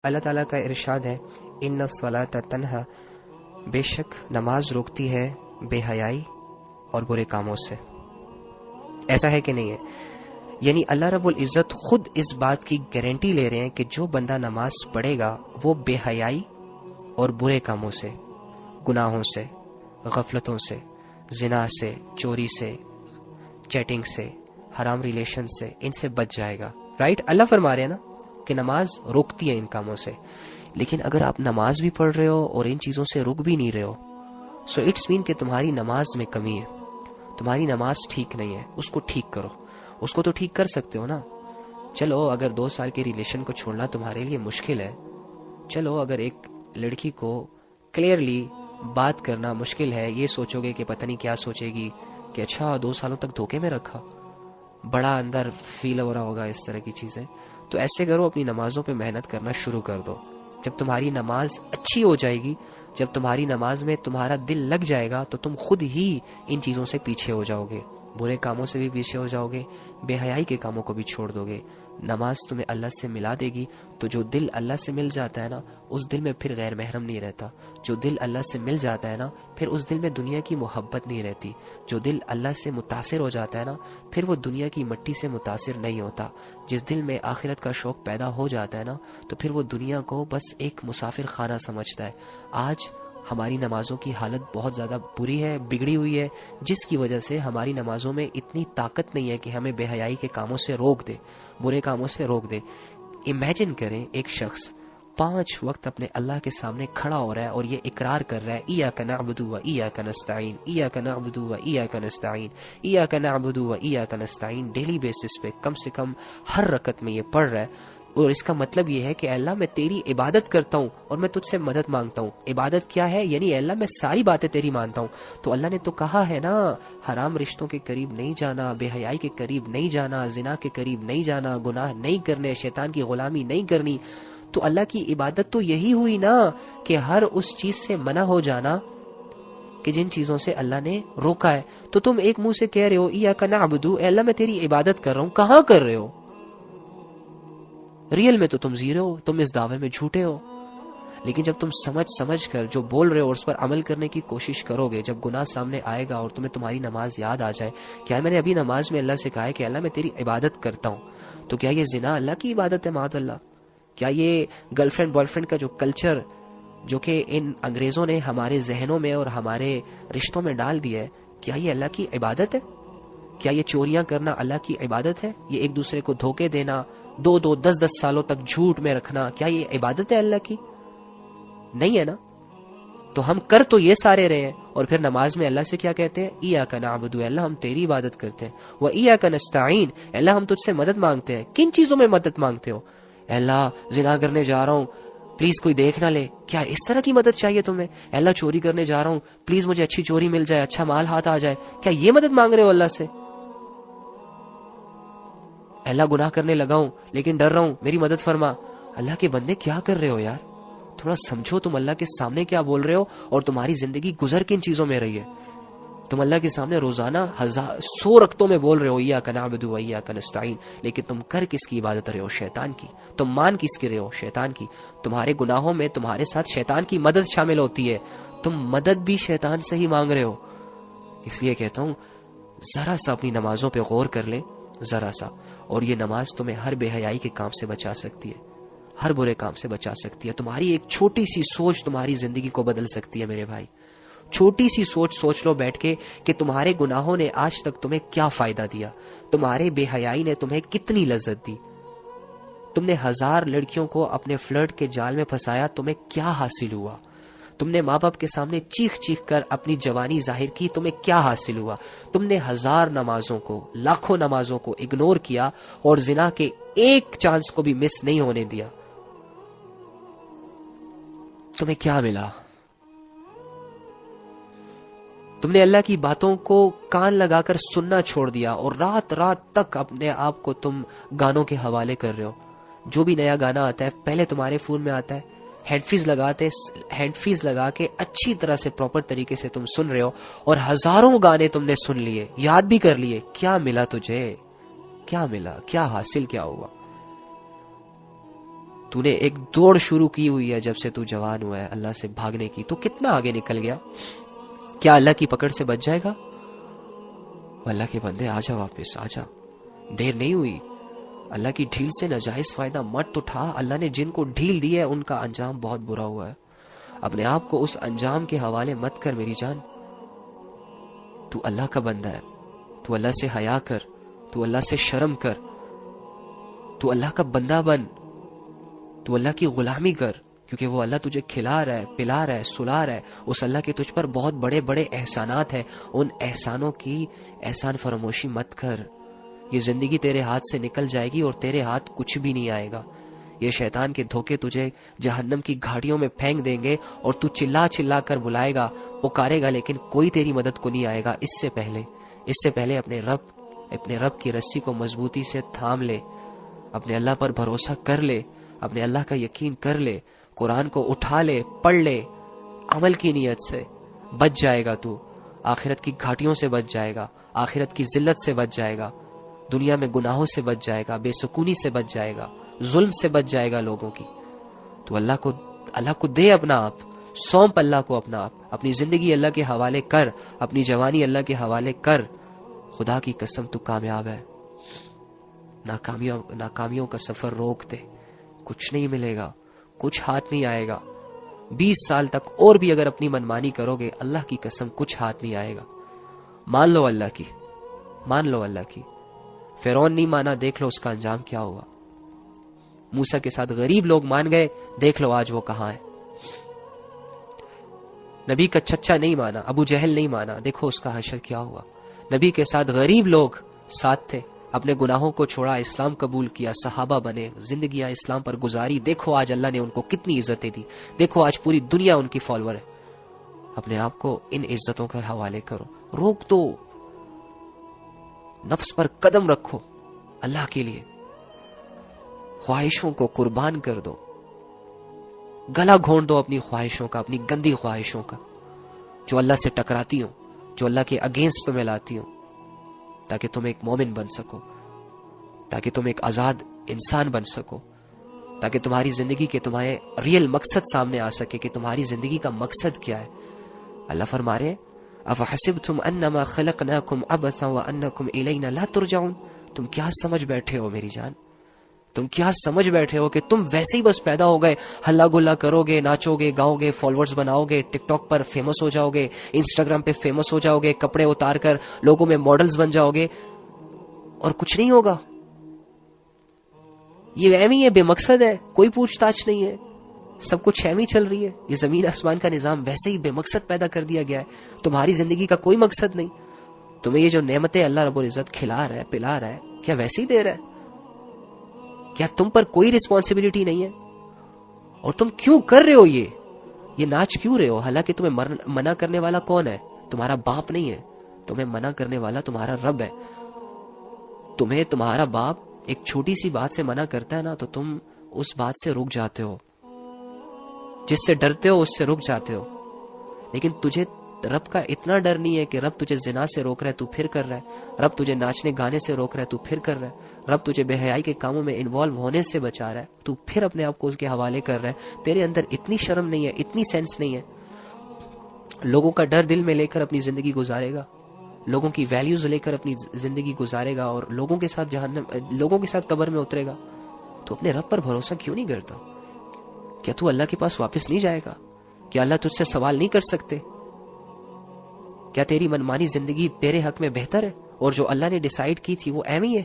اللہ تعالیٰ کا ارشاد ہے ان الصلاۃ تنہا، بے شک نماز روکتی ہے بے حیائی اور برے کاموں سے۔ ایسا ہے کہ نہیں ہے؟ یعنی اللہ رب العزت خود اس بات کی گارنٹی لے رہے ہیں کہ جو بندہ نماز پڑھے گا وہ بے حیائی اور برے کاموں سے، گناہوں سے، غفلتوں سے، زنا سے، چوری سے، چیٹنگ سے، حرام ریلیشن سے، ان سے بچ جائے گا۔ رائٹ؟ اللہ فرما رہے ہیں نا کہ نماز روکتی ہے ان کاموں سے۔ لیکن اگر آپ نماز بھی پڑھ رہے ہو اور ان چیزوں سے رک بھی نہیں رہے ہو، سو اٹس مین کہ تمہاری نماز میں کمی ہے، تمہاری نماز ٹھیک نہیں ہے، اس کو ٹھیک کرو۔ اس کو تو ٹھیک کر سکتے ہو نا۔ چلو اگر 2 سال کے ریلیشن کو چھوڑنا تمہارے لیے مشکل ہے، چلو اگر ایک لڑکی کو کلیئرلی بات کرنا مشکل ہے، یہ سوچو گے کہ پتہ نہیں کیا سوچے گی کہ اچھا 2 سالوں تک دھوکے میں رکھا، بڑا اندر فیل ہو رہا ہوگا اس طرح کی چیزیں، تو ایسے کرو، اپنی نمازوں پہ محنت کرنا شروع کر دو۔ جب تمہاری نماز اچھی ہو جائے گی، جب تمہاری نماز میں تمہارا دل لگ جائے گا، تو تم خود ہی ان چیزوں سے پیچھے ہو جاؤ گے، برے کاموں سے بھی پیچھے ہو جاؤ گے، بے حیائی کے کاموں کو بھی چھوڑ دو گے۔ نماز تمہیں اللہ سے ملا دے گی، تو جو دل اللہ سے مل جاتا ہے نا، اس دل میں پھر غیر محرم نہیں رہتا۔ جو دل اللہ سے مل جاتا ہے نا، پھر اس دل میں دنیا کی محبت نہیں رہتی۔ جو دل اللہ سے متاثر ہو جاتا ہے نا، پھر وہ دنیا کی مٹی سے متاثر نہیں ہوتا۔ جس دل میں آخرت کا شوق پیدا ہو جاتا ہے نا، تو پھر وہ دنیا کو بس ایک مسافر خانہ سمجھتا ہے۔ آج ہماری نمازوں کی حالت بہت زیادہ بری ہے، بگڑی ہوئی ہے، جس کی وجہ سے ہماری نمازوں میں اتنی طاقت نہیں ہے کہ ہمیں بے حیائی کے کاموں سے روک دے، برے کاموں سے روک دے۔ امیجن کریں ایک شخص 5 وقت اپنے اللہ کے سامنے کھڑا ہو رہا ہے اور یہ اقرار کر رہا ہے ایاک نعبد و ایاک نستعین، ایاک نعبد و ایاک نستعین، ایاک نعبد و ایاک نستعین، ڈیلی بیسس پہ کم سے کم ہر رکعت میں یہ پڑھ رہا ہے۔ اور اس کا مطلب یہ ہے کہ اللہ میں تیری عبادت کرتا ہوں اور میں تجھ سے مدد مانگتا ہوں۔ عبادت کیا ہے؟ یعنی اللہ میں ساری باتیں تیری مانتا ہوں۔ تو اللہ نے تو کہا ہے نا، حرام رشتوں کے قریب نہیں جانا، بے حیائی کے قریب نہیں جانا، زنا کے قریب نہیں جانا، گناہ نہیں کرنے، شیطان کی غلامی نہیں کرنی۔ تو اللہ کی عبادت تو یہی ہوئی نا کہ ہر اس چیز سے منع ہو جانا کہ جن چیزوں سے اللہ نے روکا ہے۔ تو تم ایک منہ سے کہہ رہے ہو ایاک نعبد، اے اللہ میں تیری عبادت کر رہا ہوں، کہاں کر رہے ہو؟ ریئل میں تو تم زیرو ہو، تم اس دعوے میں جھوٹے ہو۔ لیکن جب تم سمجھ کر جو بول رہے ہو اور اس پر عمل کرنے کی کوشش کرو گے، جب گناہ سامنے آئے گا اور تمہیں تمہاری نماز یاد آ جائے، کیا میں نے ابھی نماز میں اللہ سے کہا ہے کہ اللہ میں تیری عبادت کرتا ہوں، تو کیا یہ زنا اللہ کی عبادت ہے؟ معاذ اللہ۔ کیا یہ گرل فرینڈ بوائے فرینڈ کا جو کلچر جو کہ ان انگریزوں نے ہمارے ذہنوں میں اور ہمارے رشتوں میں ڈال دیا ہے، کیا یہ اللہ کی عبادت ہے؟ کیا یہ چوریاں کرنا اللہ کی عبادت ہے؟ یہ ایک دوسرے کو دھوکے دینا، 10 سالوں تک جھوٹ میں رکھنا، کیا یہ عبادت ہے اللہ کی؟ نہیں ہے نا۔ تو ہم کر تو یہ سارے رہے ہیں، اور پھر نماز میں اللہ سے کیا کہتے ہیں؟ ایاک نعبد، اللہ ہم تیری عبادت کرتے ہیں، و ایاک نستعین، اللہ ہم تجھ سے مدد مانگتے ہیں۔ کن چیزوں میں مدد مانگتے ہو؟ اللہ زنا کرنے جا رہا ہوں، پلیز کوئی دیکھ نہ لے، کیا اس طرح کی مدد چاہیے تمہیں؟ اللہ چوری کرنے جا رہا ہوں، پلیز مجھے اچھی چوری مل جائے، اچھا مال ہاتھ آ جائے، کیا یہ مدد مانگ رہے ہو اللہ سے؟ اللہ گناہ کرنے لگا ہوں لیکن ڈر رہا ہوں، میری مدد فرما۔ اللہ کے بندے کیا کر رہے ہو یار؟ تھوڑا سمجھو تم اللہ کے سامنے کیا بول رہے ہو، اور تمہاری زندگی گزر کن چیزوں میں رہی ہے۔ تم اللہ کے سامنے روزانہ 100 رکعتوں میں بول رہے ہو ایاک نعبد و ایاک نستعین، لیکن تم کر کس کی عبادت رہے ہو؟ شیطان کی۔ تم مان کس کے رہے ہو؟ شیطان کی۔ تمہارے گناہوں میں تمہارے ساتھ شیطان کی مدد شامل ہوتی ہے، تم مدد بھی شیطان سے ہی مانگ رہے ہو۔ اس لیے کہتا ہوں ذرا سا اپنی نمازوں پہ غور کر لیں، ذرا سا، اور یہ نماز تمہیں ہر بے حیائی کے کام سے بچا سکتی ہے، ہر برے کام سے بچا سکتی ہے۔ تمہاری ایک چھوٹی سی سوچ تمہاری زندگی کو بدل سکتی ہے میرے بھائی۔ چھوٹی سی سوچ لو بیٹھ کے کہ تمہارے گناہوں نے آج تک تمہیں کیا فائدہ دیا، تمہارے بے حیائی نے تمہیں کتنی لذت دی، تم نے 1000 لڑکیوں کو اپنے فلرٹ کے جال میں پھنسایا، تمہیں کیا حاصل ہوا؟ تم نے ماں باپ کے سامنے چیخ کر اپنی جوانی ظاہر کی، تمہیں کیا حاصل ہوا؟ تم نے 1000 نمازوں کو، لاکھوں نمازوں کو اگنور کیا اور زنا کے ایک چانس کو بھی مس نہیں ہونے دیا، تمہیں کیا ملا؟ تم نے اللہ کی باتوں کو کان لگا کر سننا چھوڑ دیا، اور رات تک اپنے آپ کو تم گانوں کے حوالے کر رہے ہو۔ جو بھی نیا گانا آتا ہے پہلے تمہارے فون میں آتا ہے، ہیڈ فیز لگا کے اچھی طرح سے پراپر طریقے سے تم سن رہے ہو، اور 1000 گانے تم نے سن لیے، یاد بھی کر لیے۔ کیا ملا تجھے؟ کیا ملا؟ کیا حاصل کیا ہوا؟ تو نے ایک دوڑ شروع کی ہوئی ہے جب سے تو جوان ہوا ہے اللہ سے بھاگنے کی، تو کتنا آگے نکل گیا؟ کیا اللہ کی پکڑ سے بچ جائے گا؟ اللہ کے بندے آ جا، واپس آ جا، دیر نہیں ہوئی۔ اللہ کی ڈھیل سے ناجائز فائدہ مت اٹھا۔ اللہ نے جن کو ڈھیل دی ہے ان کا انجام بہت برا ہوا ہے۔ اپنے آپ کو اس انجام کے حوالے مت کر میری جان۔ تو اللہ کا بندہ ہے، تو اللہ سے حیا کر، تو اللہ سے شرم کر، تو اللہ کا بندہ بن، تو اللہ کی غلامی کر، کیونکہ وہ اللہ تجھے کھلا رہا ہے، پلا رہا ہے، سلا رہا ہے۔ اس اللہ کے تجھ پر بہت بڑے بڑے احسانات ہیں، ان احسانوں کی احسان فراموشی مت کر۔ یہ زندگی تیرے ہاتھ سے نکل جائے گی اور تیرے ہاتھ کچھ بھی نہیں آئے گا۔ یہ شیطان کے دھوکے تجھے جہنم کی گھاٹیوں میں پھینک دیں گے اور تو چلا چلا کر بلائے گا، پکارے گا، لیکن کوئی تیری مدد کو نہیں آئے گا۔ اس سے پہلے اپنے رب کی رسی کو مضبوطی سے تھام لے، اپنے اللہ پر بھروسہ کر لے، اپنے اللہ کا یقین کر لے، قرآن کو اٹھا لے، پڑھ لے، عمل کی نیت سے بچ جائے گا۔ تو آخرت کی گھاٹیوں سے بچ جائے گا، آخرت کی ذلت سے بچ جائے گا، دنیا میں گناہوں سے بچ جائے گا، بے سکونی سے بچ جائے گا، ظلم سے بچ جائے گا لوگوں کی۔ تو اللہ کو دے اپنا آپ، سونپ اللہ کو اپنا آپ، اپنی زندگی اللہ کے حوالے کر، اپنی جوانی اللہ کے حوالے کر۔ خدا کی قسم تو کامیاب ہے۔ ناکامیوں کا سفر روک دے، کچھ نہیں ملے گا، کچھ ہاتھ نہیں آئے گا۔ 20 سال تک اور بھی اگر اپنی منمانی کرو گے، اللہ کی قسم کچھ ہاتھ نہیں آئے گا۔ مان لو اللہ کی۔ فرعون نہیں مانا، دیکھ لو اس کا انجام کیا ہوا۔ موسیٰ کے ساتھ غریب لوگ مان گئے، دیکھ لو آج وہ کہاں ہے۔ نبی کا چچا نہیں مانا، ابو جہل نہیں مانا، دیکھو اس کا حشر کیا ہوا۔ نبی کے ساتھ غریب لوگ ساتھ تھے، اپنے گناہوں کو چھوڑا، اسلام قبول کیا، صحابہ بنے، زندگیاں اسلام پر گزاری، دیکھو آج اللہ نے ان کو کتنی عزتیں دی، دیکھو آج پوری دنیا ان کی فالوور ہے۔ اپنے آپ کو ان عزتوں کے حوالے کرو، روک دو، نفس پر قدم رکھو اللہ کے لیے، خواہشوں کو قربان کر دو، گلا گھونٹ دو اپنی خواہشوں کا، اپنی گندی خواہشوں کا جو اللہ سے ٹکراتی ہوں، جو اللہ کے اگینسٹ تمہیں لاتی ہوں، تاکہ تم ایک مومن بن سکو، تاکہ تم ایک آزاد انسان بن سکو، تاکہ تمہاری زندگی کے تمہارے ریئل مقصد سامنے آ سکے کہ تمہاری زندگی کا مقصد کیا ہے۔ اللہ فرما رہے افحسبتم انما خلقناکم عبثا وانکم الینا لا ترجعون، تم کیا سمجھ بیٹھے ہو میری جان، تم کیا سمجھ بیٹھے ہو کہ تم ویسے ہی بس پیدا ہو گئے، ہلا گلا کرو گے، ناچو گے، گاؤ گے، فالوورز بناؤ گے، ٹک ٹاک پر فیمس ہو جاؤ گے، انسٹاگرام پہ فیمس ہو جاؤ گے، کپڑے اتار کر لوگوں میں ماڈلز بن جاؤ گے اور کچھ نہیں ہوگا؟ یہ وہم ہی ہے، بے مقصد ہے، کوئی پوچھ تاچھ نہیں ہے، سب کچھ وہم ہی چل رہی ہے۔ یہ زمین آسمان کا نظام ویسے ہی بے مقصد پیدا کر دیا گیا ہے، تمہاری زندگی کا کوئی مقصد نہیں۔ تمہیں یہ جو نعمتیں اللہ رب العزت کھلا رہا ہے، پلا رہا ہے، کیا ویسے ہی دے رہا ہے؟ کیا تم پر کوئی رسپانسبلٹی نہیں ہے؟ اور تم کیوں کر رہے ہو یہ ناچ کیوں رہے ہو؟ حالانکہ تمہیں منع کرنے والا کون ہے؟ تمہارا باپ نہیں ہے، تمہیں منع کرنے والا تمہارا رب ہے۔ تمہیں تمہارا باپ ایک چھوٹی سی بات سے منع کرتا ہے نا، تو تم اس بات سے رک جاتے ہو، جس سے ڈرتے ہو اس سے رک جاتے ہو۔ لیکن تجھے رب کا اتنا ڈر نہیں ہے کہ رب تجھے زنا سے روک رہا ہے تو پھر کر رہا ہے، رب تجھے ناچنے گانے سے روک رہا ہے تو پھر کر رہا ہے، رب تجھے بے حیائی کے کاموں میں انوالو ہونے سے بچا رہا ہے تو پھر اپنے آپ کو اس کے حوالے کر رہا ہے۔ تیرے اندر اتنی شرم نہیں ہے، اتنی سینس نہیں ہے؟ لوگوں کا ڈر دل میں لے کر اپنی زندگی گزارے گا، لوگوں کی ویلیوز لے کر اپنی زندگی گزارے گا اور لوگوں کے ساتھ قبر میں اترے گا، تو اپنے رب پر بھروسہ کیوں نہیں کرتا؟ کیا تو اللہ کے پاس واپس نہیں جائے گا؟ کیا اللہ تجھ سے سوال نہیں کر سکتے؟ کیا تیری منمانی زندگی تیرے حق میں بہتر ہے اور جو اللہ نے ڈیسائیڈ کی تھی وہ اہم ہی ہے؟